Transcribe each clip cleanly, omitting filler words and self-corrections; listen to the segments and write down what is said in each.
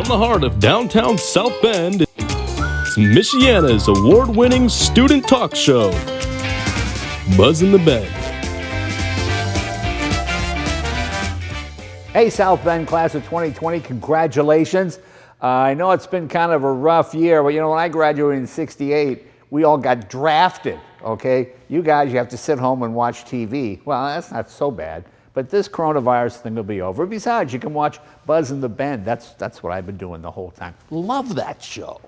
From the heart of downtown South Bend, it's Michiana's award-winning student talk show, Buzz in the Bend. Hey, South Bend class of 2020, congratulations. I know it's been kind of a rough year, but you know, when I graduated in '68, we all got drafted, okay? You guys, you have to sit home and watch TV. Well, that's not so bad, but this coronavirus thing will be over. Besides, you can watch Buzz in the Bend. That's what I've been doing the whole time. Love that show.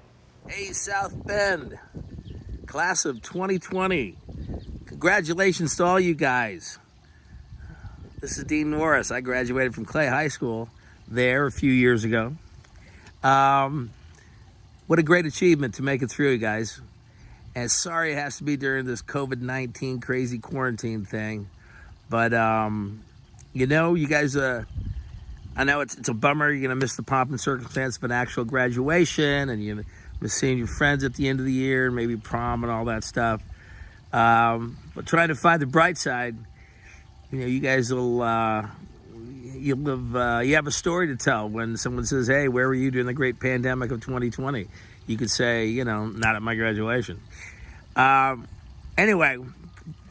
Hey, South Bend, class of 2020. Congratulations to all you guys. This is Dean Norris. I graduated from Clay High School there a few years ago. What a great achievement to make it through, you guys. And sorry it has to be during this COVID-19 crazy quarantine thing. But, you know, you guys, I know it's a bummer. You're going to miss the pomp and circumstance of an actual graduation, and you're going to miss seeing your friends at the end of the year, and maybe prom and all that stuff. But trying to find the bright side, you know, you guys will, you have a story to tell when someone says, hey, where were you during the great pandemic of 2020? You could say, you know, not at my graduation. Anyway,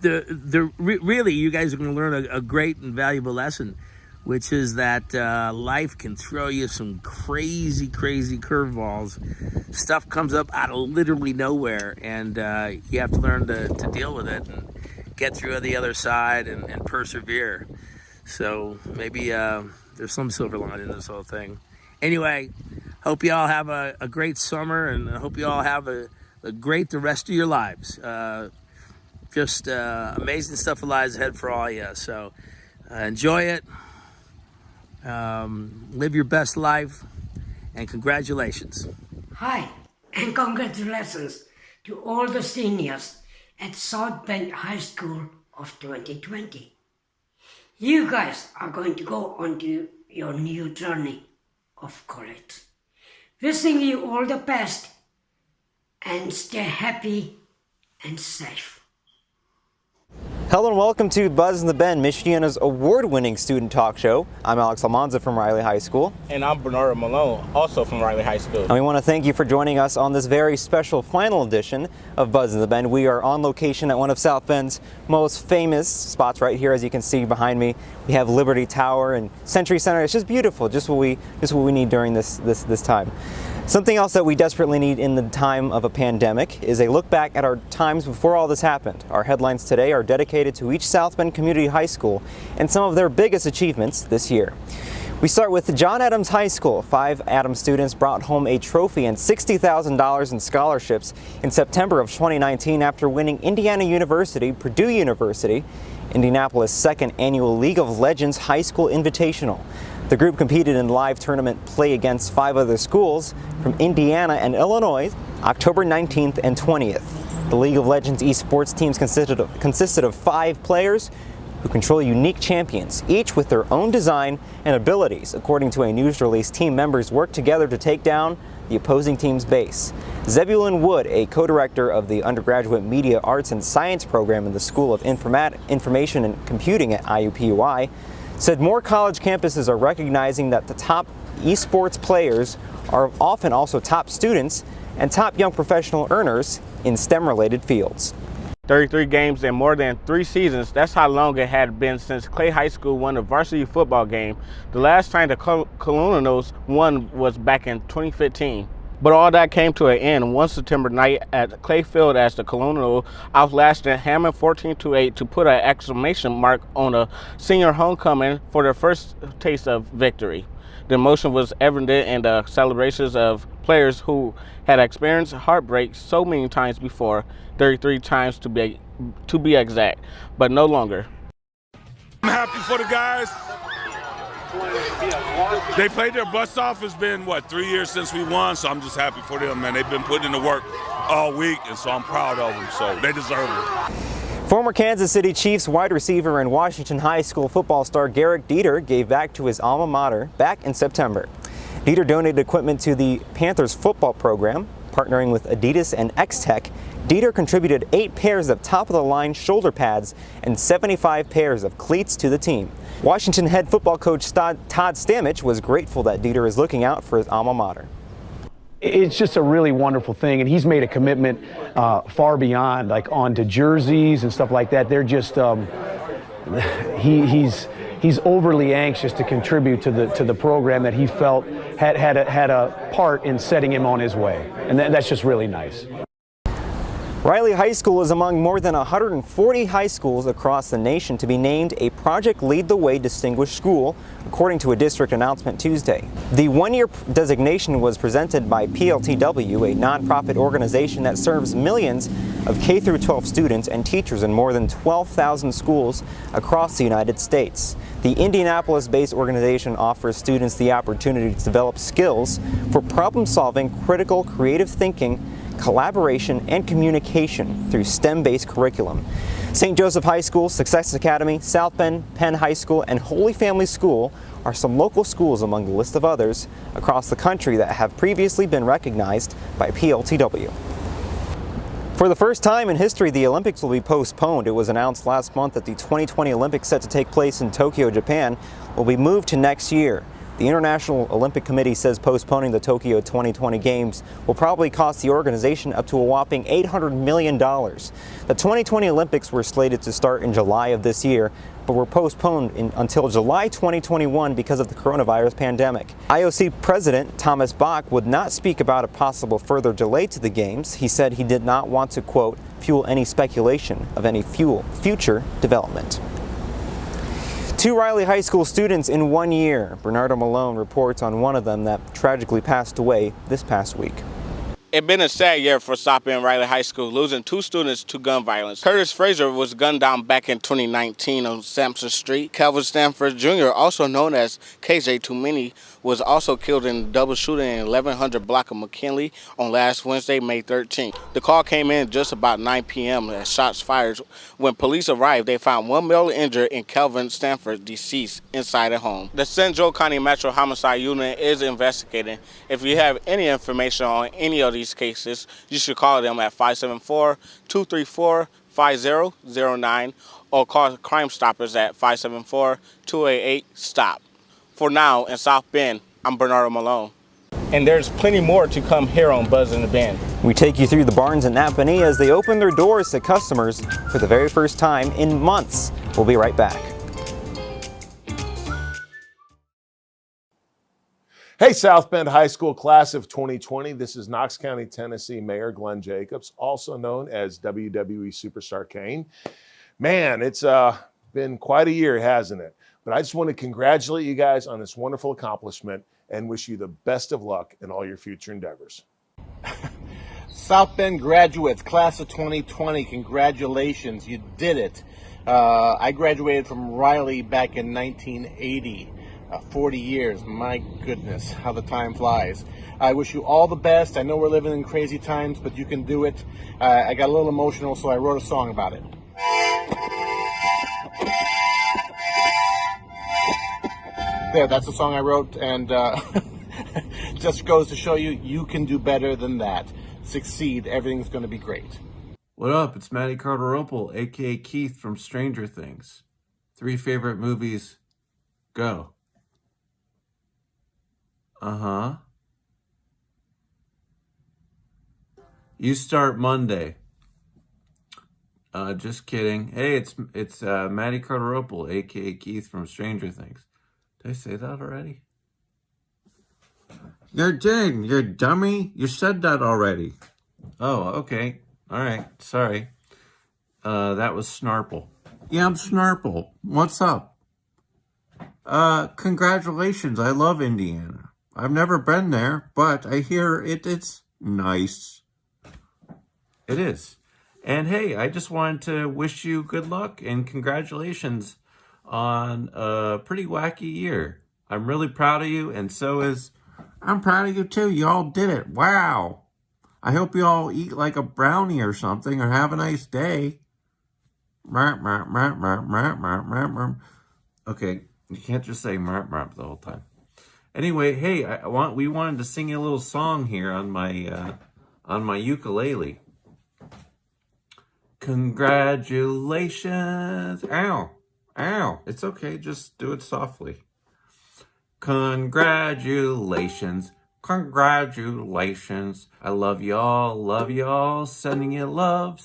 really, you guys are going to learn a great and valuable lesson, which is that life can throw you some crazy, crazy curveballs. Stuff comes up out of literally nowhere, and you have to learn to deal with it and get through on the other side and persevere. So maybe there's some silver lining in this whole thing. Anyway, hope you all have a great summer, and I hope you all have a great the rest of your lives. Just amazing stuff lies ahead for all of you. So enjoy it, live your best life, and congratulations. Hi, and congratulations to all the seniors at South Bend High School of 2020. You guys are going to go on to your new journey of college. Wishing you all the best, and stay happy and safe. Hello and welcome to Buzz in the Bend, Michiana's award-winning student talk show. I'm Alex Almanza from Riley High School. And I'm Bernard Malone, also from Riley High School. And we want to thank you for joining us on this very special final edition of Buzz in the Bend. We are on location at one of South Bend's most famous spots right here, as you can see behind me. We have Liberty Tower and Century Center. It's just beautiful, just what we need during this time. Something else that we desperately need in the time of a pandemic is a look back at our times before all this happened. Our headlines today are dedicated to each South Bend Community High School and some of their biggest achievements this year. We start with John Adams High School. 5 Adams students brought home a trophy and $60,000 in scholarships in September of 2019 after winning Indiana University, Purdue University, Indianapolis' second annual League of Legends High School Invitational. The group competed in live tournament play against 5 other schools from Indiana and Illinois, October 19th and 20th. The League of Legends esports teams consisted of 5 players who control unique champions, each with their own design and abilities. According to a news release, team members worked together to take down the opposing team's base. Zebulon Wood, a co-director of the undergraduate Media Arts and Science program in the School of Information and Computing at IUPUI, said more college campuses are recognizing that the top esports players are often also top students and top young professional earners in STEM-related fields. 33 games in more than 3 seasons, that's how long it had been since Clay High School won a varsity football game. The last time the Colonials won was back in 2015. But all that came to an end one September night at Clay Field as the Colonial outlasted Hammond 14-8 to put an exclamation mark on a senior homecoming for their first taste of victory. The emotion was evident in the celebrations of players who had experienced heartbreak so many times before, 33 times to be exact, but no longer. I'm happy for the guys. They played their butts off. It's been, 3 years since we won, so I'm just happy for them, man. They've been putting in the work all week, and so I'm proud of them, so they deserve it. Former Kansas City Chiefs wide receiver and Washington High School football star Garrett Dieter gave back to his alma mater back in September. Dieter donated equipment to the Panthers football program. Partnering with Adidas and X-Tech, Dieter contributed 8 pairs of top-of-the-line shoulder pads and 75 pairs of cleats to the team. Washington head football coach Todd Stamich was grateful that Dieter is looking out for his alma mater. It's just a really wonderful thing, and he's made a commitment far beyond, like onto jerseys and stuff like that. They're just he's overly anxious to contribute to the program that he felt had a part in setting him on his way, and that's just really nice. Riley High School is among more than 140 high schools across the nation to be named a Project Lead the Way Distinguished School, according to a district announcement Tuesday. The one-year designation was presented by PLTW, a nonprofit organization that serves millions of K-12 students and teachers in more than 12,000 schools across the United States. The Indianapolis-based organization offers students the opportunity to develop skills for problem-solving, critical, creative thinking, collaboration, and communication through STEM-based curriculum. St. Joseph High School, Success Academy, South Bend, Penn High School, and Holy Family School are some local schools among the list of others across the country that have previously been recognized by PLTW. For the first time in history, the Olympics will be postponed. It was announced last month that the 2020 Olympics, set to take place in Tokyo, Japan, will be moved to next year. The International Olympic Committee says postponing the Tokyo 2020 Games will probably cost the organization up to a whopping $800 million. The 2020 Olympics were slated to start in July of this year, but were postponed until July 2021 because of the coronavirus pandemic. IOC President Thomas Bach would not speak about a possible further delay to the Games. He said he did not want to, quote, fuel any speculation of any future development. 2 Riley High School students in 1 year. Bernardo Malone reports on one of them that tragically passed away this past week. It's been a sad year for South Bend Riley High School, losing 2 students to gun violence. Curtis Fraser was gunned down back in 2019 on Sampson Street. Calvin Stanford Jr., also known as KJ Too Many, was also killed in a double shooting in 1100 block of McKinley on last Wednesday, May 13th. The call came in just about 9 p.m. as shots fired. When police arrived, they found 1 male injured and Calvin Stanford deceased inside a home. The St. Joe County Metro Homicide Unit is investigating. If you have any information on any of these cases, you should call them at 574-234-5009 or call Crime Stoppers at 574-288-STOP. For now, in South Bend, I'm Bernardo Malone. And there's plenty more to come here on Buzz in the Bend. We take you through the barns in Napanee as they open their doors to customers for the very first time in months. We'll be right back. Hey, South Bend High School class of 2020. This is Knox County, Tennessee Mayor Glenn Jacobs, also known as WWE Superstar Kane. Man, it's been quite a year, hasn't it? But I just want to congratulate you guys on this wonderful accomplishment and wish you the best of luck in all your future endeavors. South Bend graduates, class of 2020, congratulations, you did it. I graduated from Riley back in 1980. 40 years, my goodness, how the time flies. I wish you all the best. I know we're living in crazy times, but you can do it. I got a little emotional, so I wrote a song about it. There, that's the song I wrote, and just goes to show you, you can do better than that. Succeed, everything's going to be great. What up? It's Matty Carter-Opal, a.k.a. Keith from Stranger Things. 3 favorite movies, go. Uh-huh. You start Monday. Just kidding. Hey, it's Matty Carter-Opal, a.k.a. Keith from Stranger Things. Did I say that already? You did, you dummy. You said that already. Oh, okay. All right. Sorry. That was Snarple. Yeah, I'm Snarple. What's up? Congratulations. I love Indiana. I've never been there, but I hear it's nice. It is. And hey, I just wanted to wish you good luck and congratulations on a pretty wacky year. I'm really proud of you, and I'm proud of you too. Y'all did it. Wow. I hope you all eat like a brownie or something, or have a nice day. Okay, you can't just say the whole time. Anyway, hey, we wanted to sing you a little song here on my on my ukulele. Congratulations. Ow. Ow. It's okay. Just do it softly. Congratulations. Congratulations. I love y'all, sending you love,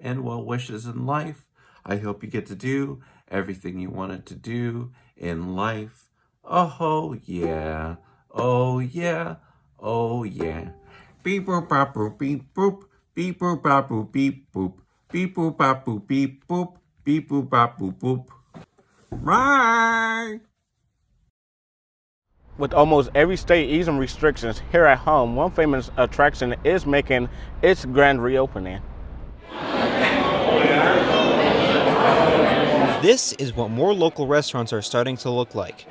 and well wishes in life. I hope you get to do everything you wanted to do in life. Oh yeah, oh yeah, oh yeah. Beep boop bop boop beep boop, beep boop bop boop beep boop, beep boop bop boop beep boop, beep boop bop boop boop. Right. With almost every state easing restrictions, here at home, one famous attraction is making its grand reopening. This is what more local restaurants are starting to look like.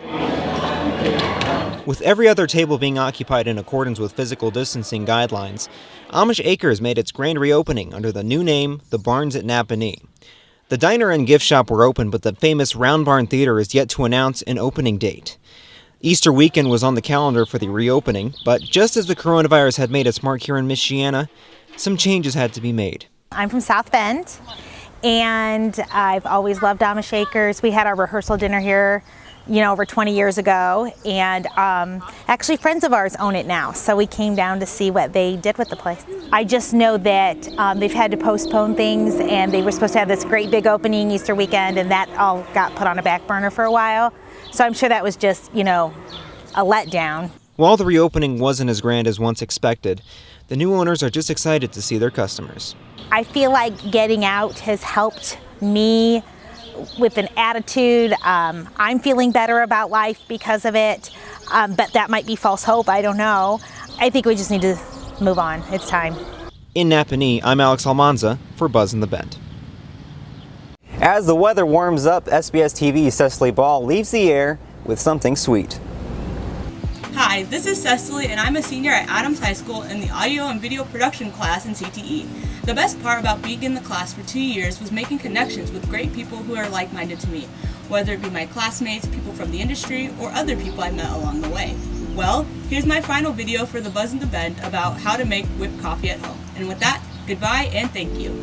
With every other table being occupied in accordance with physical distancing guidelines, Amish Acres made its grand reopening under the new name, The Barns at Napanee. The diner and gift shop were open, but the famous Round Barn Theater is yet to announce an opening date. Easter weekend was on the calendar for the reopening, but just as the coronavirus had made its mark here in Michiana, some changes had to be made. I'm from South Bend, and I've always loved Amish Acres. We had our rehearsal dinner here, over 20 years ago, and actually friends of ours own it now, so we came down to see what they did with the place. I just know that they've had to postpone things, and they were supposed to have this great big opening Easter weekend, and that all got put on a back burner for a while. So I'm sure that was just, a letdown. While the reopening wasn't as grand as once expected, the new owners are just excited to see their customers. I feel like getting out has helped me with an attitude. I'm feeling better about life because of it, but that might be false hope. I don't know. I think we just need to move on. It's time. In Napanee, I'm Alex Almanza for Buzz in the Bend. As the weather warms up, SBS-TV's Cecily Ball leaves the air with something sweet. Hi, this is Cecily, and I'm a senior at Adams High School in the audio and video production class in CTE. The best part about being in the class for 2 years was making connections with great people who are like-minded to me, whether it be my classmates, people from the industry, or other people I met along the way. Well, here's my final video for the Buzz in the Bend about how to make whipped coffee at home. And with that, goodbye and thank you.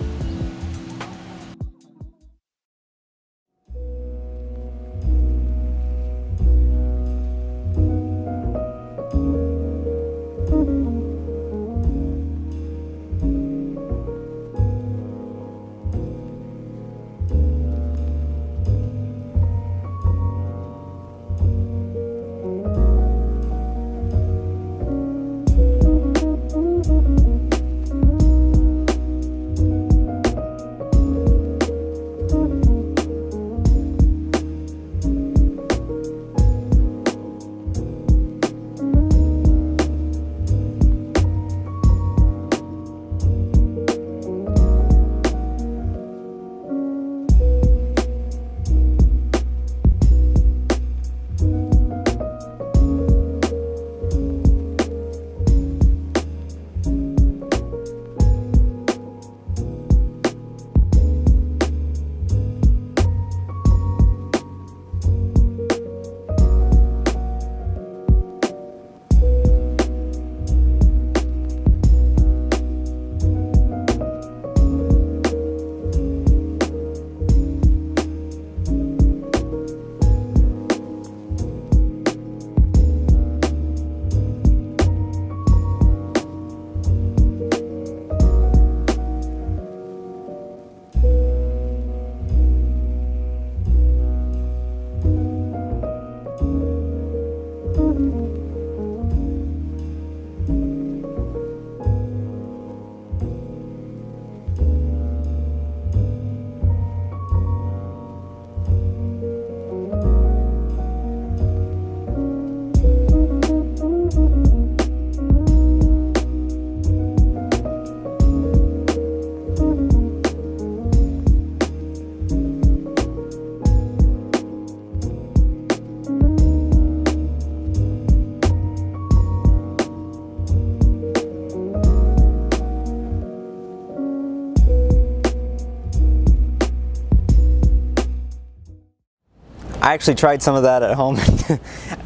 I actually tried some of that at home.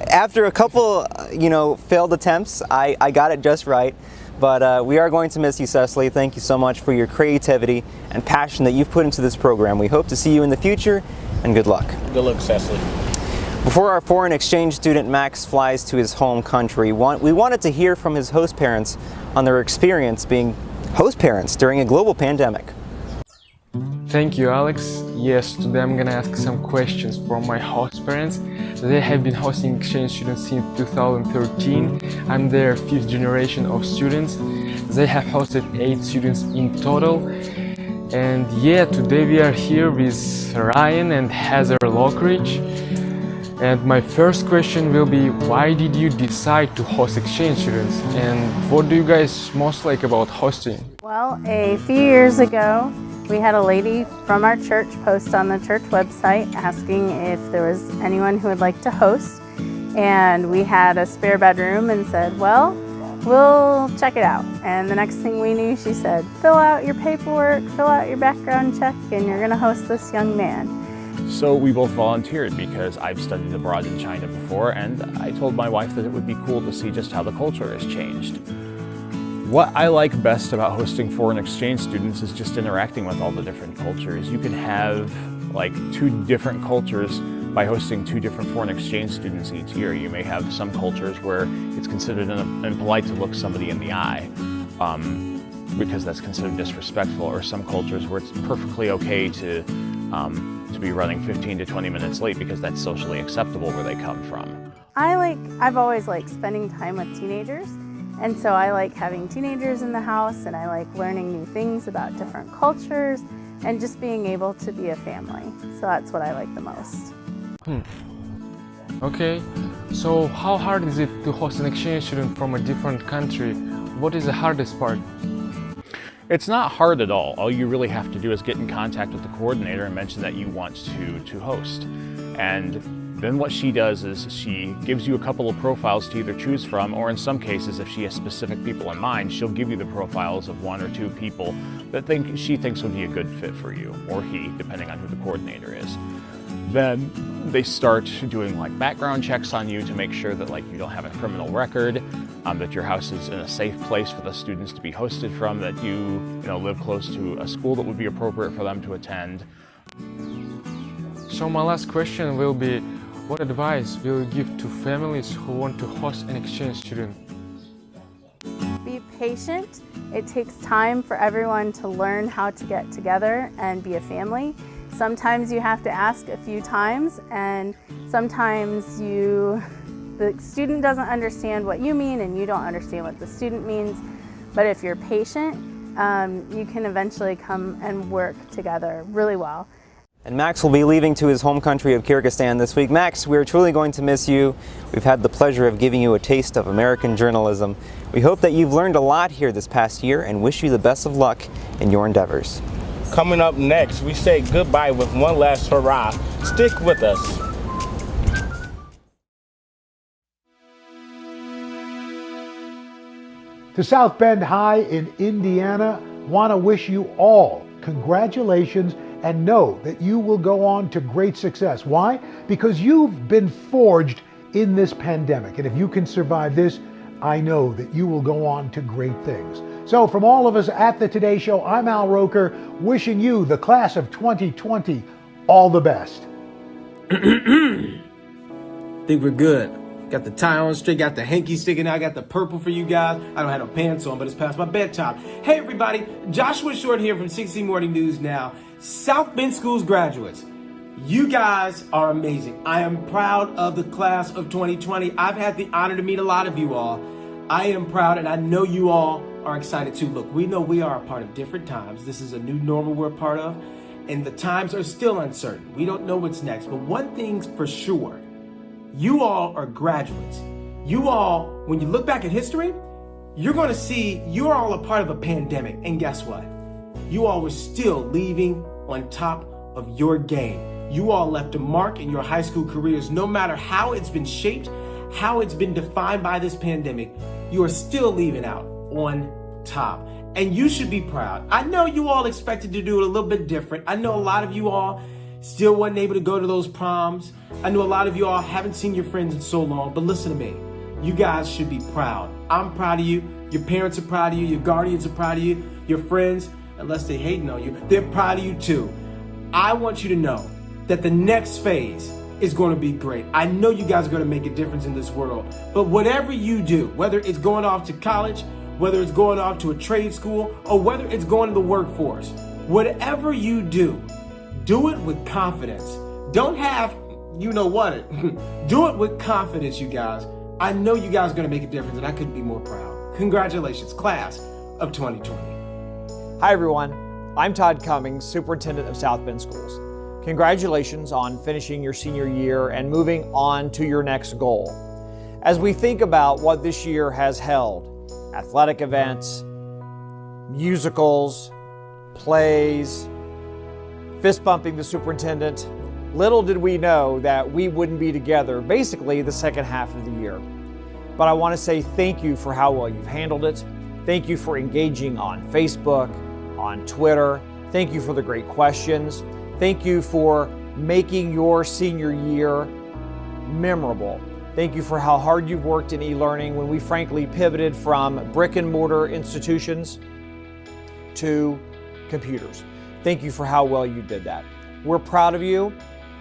After a couple, failed attempts, I got it just right. But we are going to miss you, Cecily. Thank you so much for your creativity and passion that you've put into this program. We hope to see you in the future, and good luck. Good luck, Cecily. Before our foreign exchange student Max flies to his home country, we wanted to hear from his host parents on their experience being host parents during a global pandemic. Thank you, Alex. Yes, today I'm gonna ask some questions from my host parents. They have been hosting exchange students since 2013. I'm their 5th generation of students. They have hosted 8 students in total. And yeah, today we are here with Ryan and Heather Lockridge. And my first question will be, why did you decide to host exchange students? And what do you guys most like about hosting? Well, a few years ago, we had a lady from our church post on the church website asking if there was anyone who would like to host. And we had a spare bedroom and said, well, we'll check it out. And the next thing we knew, she said, fill out your paperwork, fill out your background check, and you're gonna host this young man. So we both volunteered because I've studied abroad in China before, and I told my wife that it would be cool to see just how the culture has changed. What I like best about hosting foreign exchange students is just interacting with all the different cultures. You can have like 2 different cultures by hosting 2 different foreign exchange students each year. You may have some cultures where it's considered impolite to look somebody in the eye because that's considered disrespectful, or some cultures where it's perfectly okay to be running 15 to 20 minutes late because that's socially acceptable where they come from. I've always liked spending time with teenagers, and so I like having teenagers in the house, and I like learning new things about different cultures and just being able to be a family. So that's what I like the most. Okay, so how hard is it to host an exchange student from a different country? What is the hardest part? It's not hard at all. All you really have to do is get in contact with the coordinator and mention that you want to host. And then what she does is she gives you a couple of profiles to either choose from, or in some cases, if she has specific people in mind, she'll give you the profiles of 1 or 2 people that she thinks would be a good fit for you, or he, depending on who the coordinator is. Then they start doing like background checks on you to make sure that like you don't have a criminal record, that your house is in a safe place for the students to be hosted from, that you live close to a school that would be appropriate for them to attend. So my last question will be, what advice will you give to families who want to host an exchange student? Be patient. It takes time for everyone to learn how to get together and be a family. Sometimes you have to ask a few times, and sometimes the student doesn't understand what you mean and you don't understand what the student means. But if you're patient, you can eventually come and work together really well. And Max will be leaving to his home country of Kyrgyzstan this week. Max, we're truly going to miss you. We've had the pleasure of giving you a taste of American journalism. We hope that you've learned a lot here this past year and wish you the best of luck in your endeavors. Coming up next, we say goodbye with one last hurrah. Stick with us. To South Bend High in Indiana, want to wish you all congratulations and know that you will go on to great success. Why? Because you've been forged in this pandemic. And if you can survive this, I know that you will go on to great things. So from all of us at the Today Show, I'm Al Roker, wishing you, the class of 2020, all the best. Think we're good. Got the tie on straight, got the hanky sticking out, got the purple for you guys. I don't have no pants on, but it's past my bedtime. Hey everybody, Joshua Short here from 60 Morning News Now. South Bend Schools graduates, you guys are amazing. I am proud of the class of 2020. I've had the honor to meet a lot of you all. I am proud, and I know you all are excited too. Look, we know we are a part of different times. This is a new normal we're a part of, and the times are still uncertain. We don't know what's next, but one thing's for sure. You all are graduates. You all, when you look back at history, you're going to see you're all a part of a pandemic. And guess what? You all were still leaving on top of your game. You all left a mark in your high school careers. No matter how it's been shaped, how it's been defined by this pandemic, you are still leaving out on top. And you should be proud. I know you all expected to do it a little bit different. I know a lot of you all still wasn't able to go to those proms. I know a lot of you all haven't seen your friends in so long, but listen to me. You guys should be proud. I'm proud of you. Your parents are proud of you. Your guardians are proud of you. Your friends, unless they're hating on you, they're proud of you too. I want you to know that the next phase is going to be great. I know you guys are going to make a difference in this world. But whatever you do, whether it's going off to college, whether it's going off to a trade school, or whether it's going to the workforce, whatever you do, do it with confidence. Don't have, you know what, do it with confidence, you guys. I know you guys are going to make a difference, and I couldn't be more proud. Congratulations, class of 2020. Hi, everyone. I'm Todd Cummings, Superintendent of South Bend Schools. Congratulations on finishing your senior year and moving on to your next goal. As we think about what this year has held, athletic events, musicals, plays, fist bumping the superintendent, little did we know that we wouldn't be together basically the second half of the year. But I want to say thank you for how well you've handled it. Thank you for engaging on Facebook, on Twitter. Thank you for the great questions. Thank you for making your senior year memorable. Thank you for how hard you've worked in e-learning when we frankly pivoted from brick and mortar institutions to computers. Thank you for how well you did that. We're proud of you.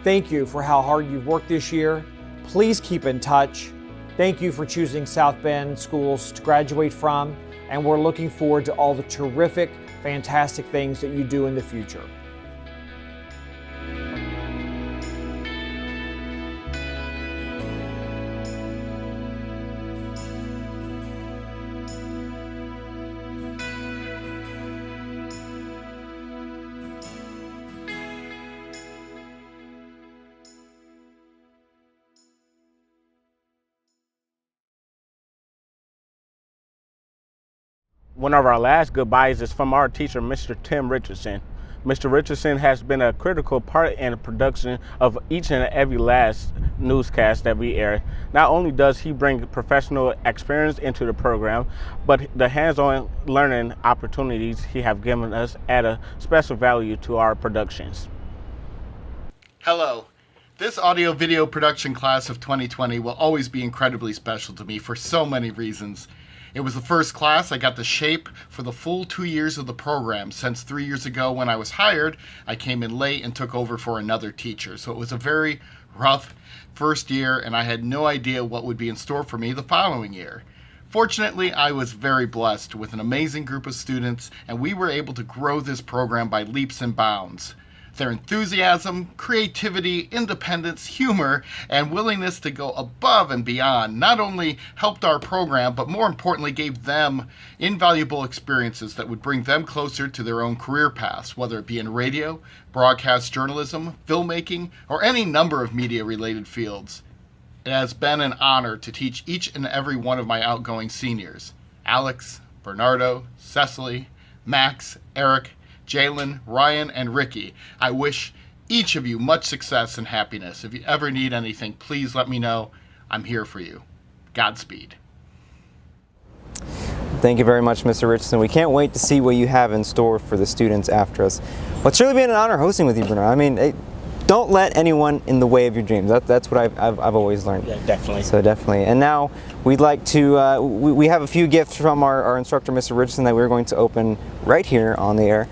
Thank you for how hard you've worked this year. Please keep in touch. Thank you for choosing South Bend Schools to graduate from, and we're looking forward to all the terrific, fantastic things that you do in the future. One of our last goodbyes is from our teacher, Mr. Tim Richardson. Mr. Richardson has been a critical part in the production of each and every last newscast that we air. Not only does he bring professional experience into the program, but the hands-on learning opportunities he have given us add a special value to our productions. Hello. This audio-video production class of 2020 will always be incredibly special to me for so many reasons. It was the first class I got to shape for the full 2 years of the program, since 3 years ago when I was hired, I came in late and took over for another teacher. So it was a very rough first year, and I had no idea what would be in store for me the following year. Fortunately, I was very blessed with an amazing group of students, and we were able to grow this program by leaps and bounds. Their enthusiasm, creativity, independence, humor, and willingness to go above and beyond not only helped our program, but more importantly gave them invaluable experiences that would bring them closer to their own career paths, whether it be in radio, broadcast journalism, filmmaking, or any number of media-related fields. It has been an honor to teach each and every one of my outgoing seniors, Alex, Bernardo, Cecily, Max, Eric, Jalen, Ryan, and Ricky. I wish each of you much success and happiness. If you ever need anything, please let me know. I'm here for you. Godspeed. Thank you very much, Mr. Richardson. We can't wait to see what you have in store for the students after us. Well, it's really been an honor hosting with you, Bernard. I mean, don't let anyone in the way of your dreams. That's what I've always learned. Yeah, definitely. So definitely. And now we'd like to, we have a few gifts from our instructor, Mr. Richardson, that we're going to open right here on the air.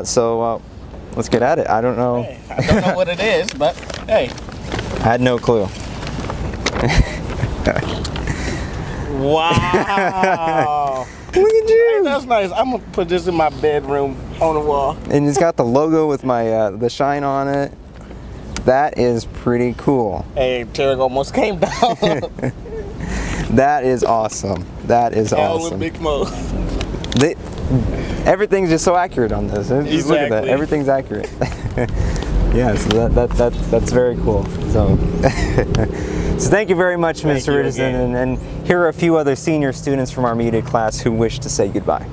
So let's get at it. I don't know. Hey, I don't know what it is, but hey. I had no clue. Wow. Look at you. Hey, that's nice. I'm going to put this in my bedroom on the wall. And it's got the logo with my the shine on it. That is pretty cool. Hey, Terry almost came down. That is awesome. That is awesome. Big Mo. Everything's just so accurate on this. Just exactly. Look at that. Everything's accurate. Yeah, so that's very cool. So, so thank you very much, Mr. Richardson. And here are a few other senior students from our media class who wish to say goodbye.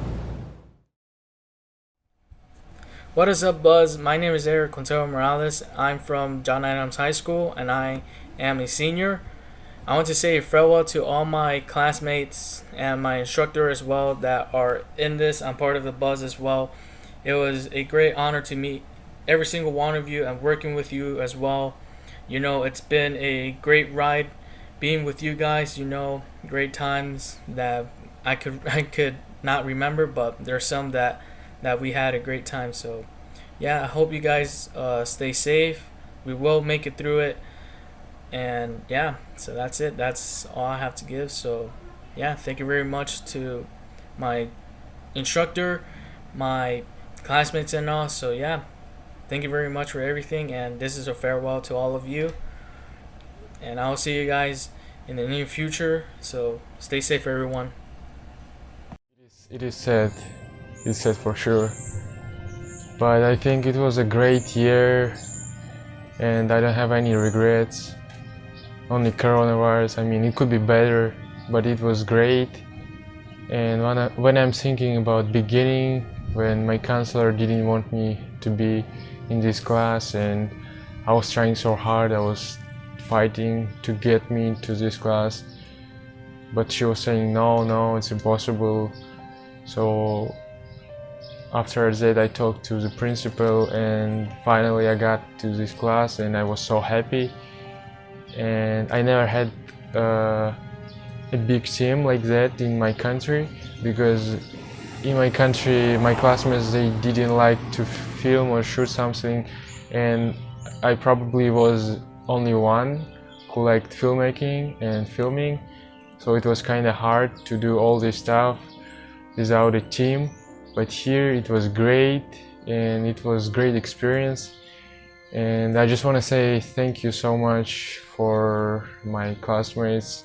What is up, Buzz? My name is Eric Quintero Morales. I'm from John Adams High School, and I am a senior. I want to say farewell to all my classmates and my instructor as well that are in this. I'm part of the Buzz as well. It was a great honor to meet every single one of you and working with you as well. You know, it's been a great ride being with you guys, great times that I could not remember, but there's some that we had a great time. So yeah, I hope you guys stay safe. We will make it through it. And yeah, so that's it. That's all I have to give. So yeah, thank you very much to my instructor, my classmates and all. So yeah, thank you very much for everything, and this is a farewell to all of you, and I'll see you guys in the near future. So stay safe, everyone. It is sad. It's sad for sure. But I think it was a great year, and I don't have any regrets. Only coronavirus. I mean, it could be better, but it was great. And when I'm thinking about beginning, when my counselor didn't want me to be in this class, and I was trying so hard, I was fighting to get me into this class, but she was saying no, it's impossible. So after that I talked to the principal, and finally I got to this class, and I was so happy. And I never had a big team like that in my country, because in my country my classmates, they didn't like to film or shoot something, and I probably was only one who liked filmmaking and filming, so it was kind of hard to do all this stuff without a team. But here it was great, and it was great experience. And I just want to say thank you so much for my classmates,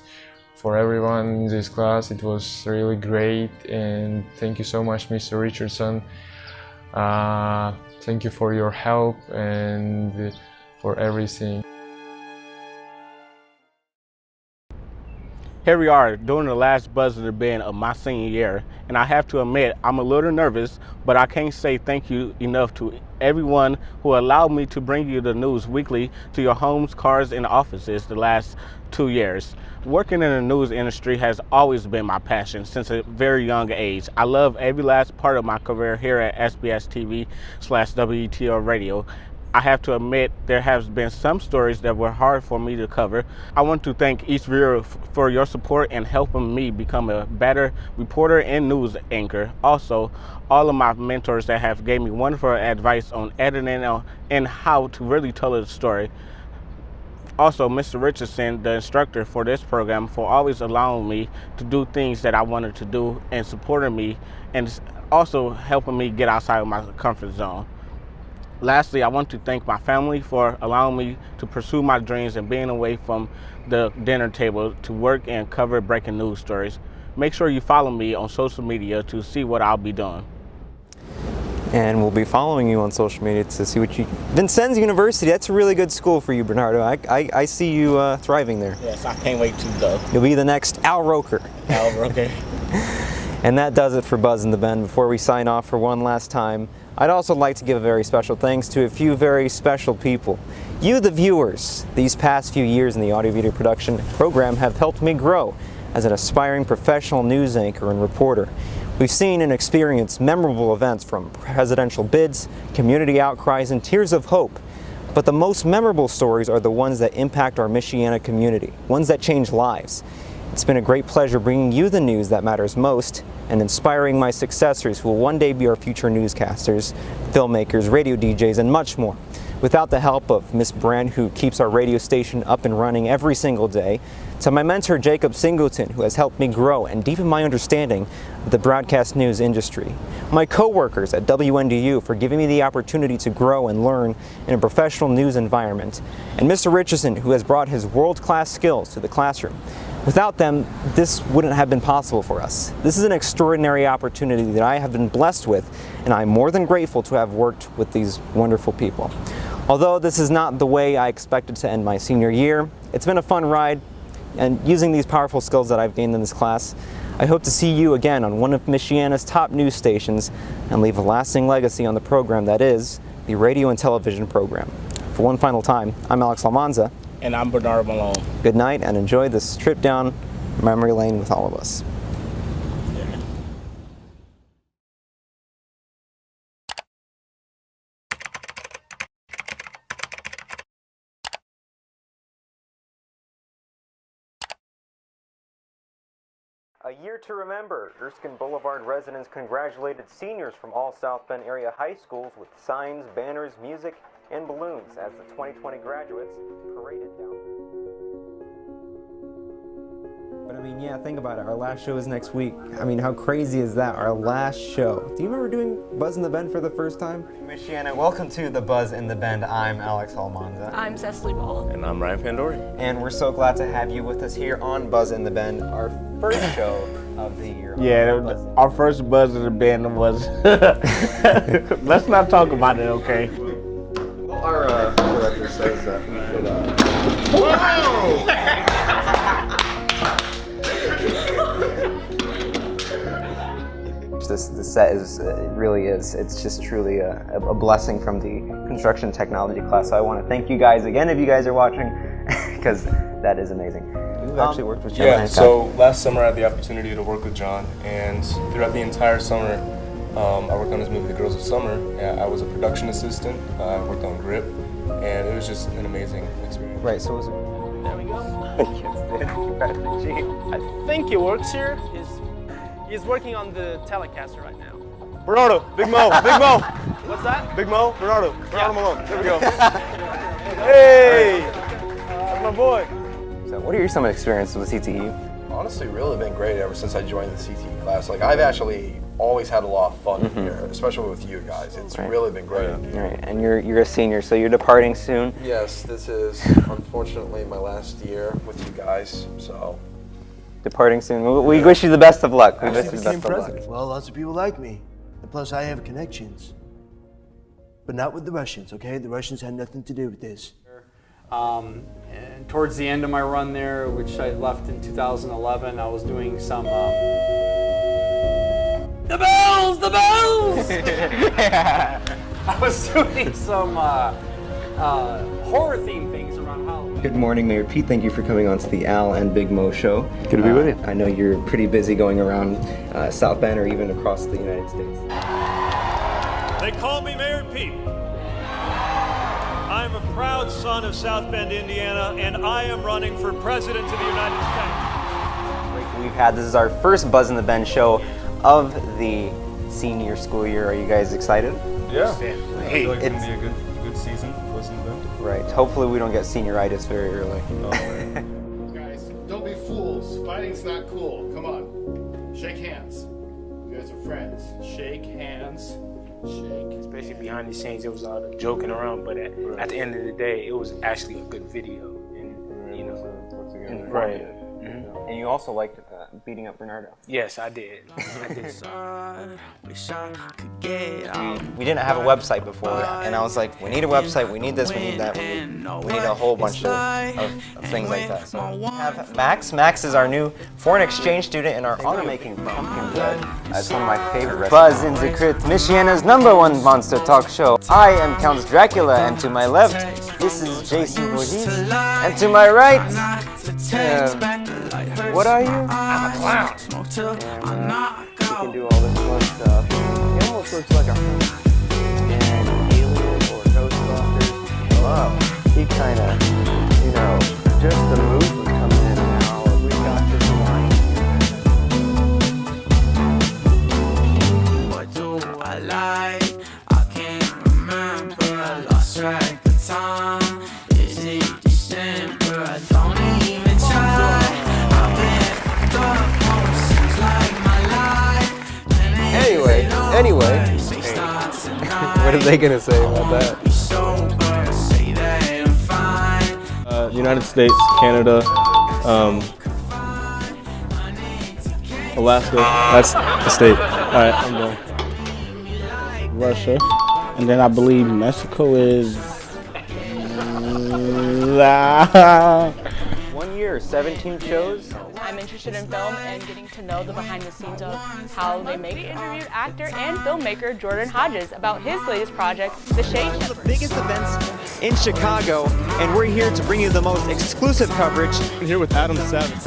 for everyone in this class. It was really great, and thank you so much, Mr. Richardson. Thank you for your help and for everything. Here we are doing the last buzz of the band of my senior year, and I have to admit I'm a little nervous, but I can't say thank you enough to everyone who allowed me to bring you the news weekly to your homes, cars, and offices the last 2 years. Working in the news industry has always been my passion since a very young age. I love every last part of my career here at SBS-TV/WETL Radio. I have to admit there has been some stories that were hard for me to cover. I want to thank each viewer for your support and helping me become a better reporter and news anchor. Also, all of my mentors that have gave me wonderful advice on editing and how to really tell a story. Also, Mr. Richardson, the instructor for this program, for always allowing me to do things that I wanted to do and supporting me, and also helping me get outside of my comfort zone. Lastly, I want to thank my family for allowing me to pursue my dreams and being away from the dinner table to work and cover breaking news stories. Make sure you follow me on social media to see what I'll be doing. And we'll be following you on social media to see what you... Vincennes University, that's a really good school for you, Bernardo. I see you thriving there. Yes, I can't wait to go. You'll be the next Al Roker. Al Roker. And that does it for Buzz in the Bend. Before we sign off for one last time, I'd also like to give a very special thanks to a few very special people. You, the viewers, these past few years in the audio-video production program have helped me grow as an aspiring professional news anchor and reporter. We've seen and experienced memorable events from presidential bids, community outcries, and tears of hope. But the most memorable stories are the ones that impact our Michiana community, ones that change lives. It's been a great pleasure bringing you the news that matters most and inspiring my successors who will one day be our future newscasters, filmmakers, radio DJs, and much more. Without the help of Miss Brand, who keeps our radio station up and running every single day, to my mentor Jacob Singleton, who has helped me grow and deepen my understanding of the broadcast news industry, my co-workers at WNDU for giving me the opportunity to grow and learn in a professional news environment, and Mr. Richardson, who has brought his world-class skills to the classroom. Without them, this wouldn't have been possible for us. This is an extraordinary opportunity that I have been blessed with, and I'm more than grateful to have worked with these wonderful people. Although this is not the way I expected to end my senior year, it's been a fun ride, and using these powerful skills that I've gained in this class, I hope to see you again on one of Michiana's top news stations and leave a lasting legacy on the program that is the radio and television program. For one final time, I'm Alex Lamanza. And I'm Bernard Malone. Good night, and enjoy this trip down memory lane with all of us. A year to remember. Erskine Boulevard residents congratulated seniors from all South Bend area high schools with signs, banners, music, and balloons as the 2020 graduates paraded down. But I mean, yeah, think about it. Our last show is next week. I mean, how crazy is that? Our last show. Do you remember doing Buzz in the Bend for the first time? Michiana, welcome to the Buzz in the Bend. I'm Alex Almanza. I'm Cecily Ball. And I'm Ryan Pandori. And we're so glad to have you with us here on Buzz in the Bend, our first show of the year. Yeah, our first Buzz in the Bend was... Let's not talk about it, okay? Well, our director says that we should... Wow! The set is, it really is, it's just truly a blessing from the construction technology class. So I want to thank you guys again if you guys are watching, because that is amazing. You've actually worked with John. Yeah, so last summer I had the opportunity to work with John, and throughout the entire summer, I worked on his movie, The Girls of Summer. I was a production assistant, I worked on Grip, and it was just an amazing experience. Right, so it was There we go. I think he works here. He's working on the Telecaster right now. Bernardo, Big Mo, Big Mo. What's that? Big Mo, Bernardo Malone. There we go. Hey, that's my boy. So what are some experiences with CTE? Honestly, really been great ever since I joined the CTE class. Like, I've actually always had a lot of fun here, especially with you guys. It's really been great. Right, and you're a senior, so you're departing soon. Yes, this is unfortunately my last year with you guys, so. Departing soon. We wish you the best of luck. We wish you the best of luck. Well, lots of people like me, and plus I have connections. But not with the Russians, okay? The Russians had nothing to do with this. And towards the end of my run there, which I left in 2011, I was doing some... The bells! The bells! I was doing some horror-themed things around Halloween. Good morning, Mayor Pete. Thank you for coming on to the Al and Big Mo show. Good to be with you. I know you're pretty busy going around South Bend or even across the United States. They call me Mayor Pete. I'm a proud son of South Bend, Indiana, and I am running for President of the United States. This is our first Buzz in the Bend show of the senior school year. Are you guys excited? Yeah. I feel like it's going to be a good season. Listen to them. Right. Hopefully we don't get senioritis very early. Guys, don't be fools. Fighting's not cool. Come on. Shake hands. You guys are friends. Shake hands. Shake. Especially behind the scenes, it was all joking around, but at the end of the day, it was actually a good video. And, you know, right. And you also liked beating up Bernardo. Yes, I did. We didn't have a website before, and I was like, we need a website, we need this, we need that, we need a whole bunch of things like that. So we have Max. Max is our new foreign exchange student in our honor-making pumpkin bread. That's one of my favorite recipes. Buzz in the Crypt, Michiana's #1 monster talk show. I am Count Dracula, and to my left, this is Jason Voorhees, and to my right, what are you? I'm a clown. You can do all this fun stuff. He almost looks like a an alien or Ghostbusters. Wow. He kind of, you know, just the move was coming in now. We got this line. What do I like? I can't remember. I lost track of time. Is it December? I don't even try. Anyway, what are they gonna say about that? United States, Canada, Alaska. That's the state. All right, I'm done. Russia, and then I believe Mexico is... 1 year, 17 shows. I'm interested in film and getting to know the behind the scenes of how they make it. Interviewed actor and filmmaker Jordan Hodges about his latest project, The Shade. One of the biggest events in Chicago, and we're here to bring you the most exclusive coverage. I'm here with Adam Savage.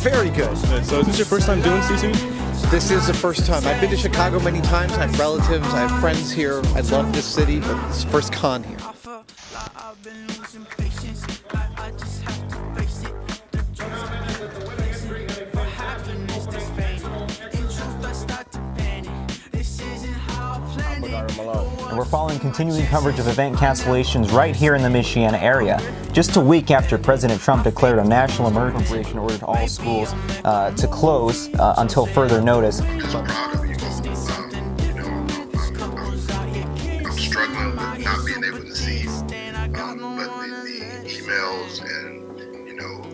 Very good. So is this your first time doing CC? This is the first time. I've been to Chicago many times. I have relatives, I have friends here. I love this city, but it's the first con here. following continuing coverage of event cancellations right here in the Michiana area. Just a week after President Trump declared a national emergency and ordered all schools to close until further notice. I'm struggling with not being able to see, but the emails and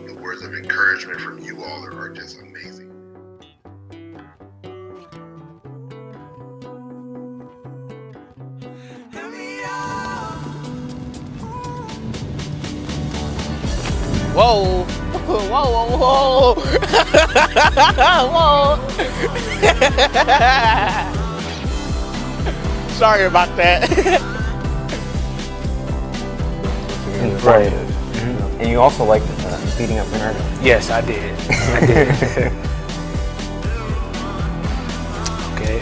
the words of encouragement from you all are just amazing. Whoa! Whoa! Whoa! Whoa! Whoa! Sorry about that. Right. And you also liked beating up Bernardo. Yes, I did. I did. Okay.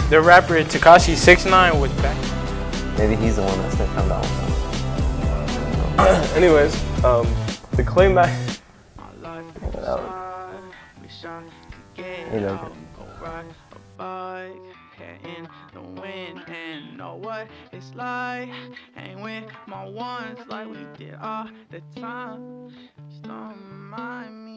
The rapper Tekashi 6ix9ine was back. Maybe he's the one that's gonna come down. Anyways, the clay match. You know. In the wind and know what it's like. Hang with my ones like we did all the time. Just don't mind me.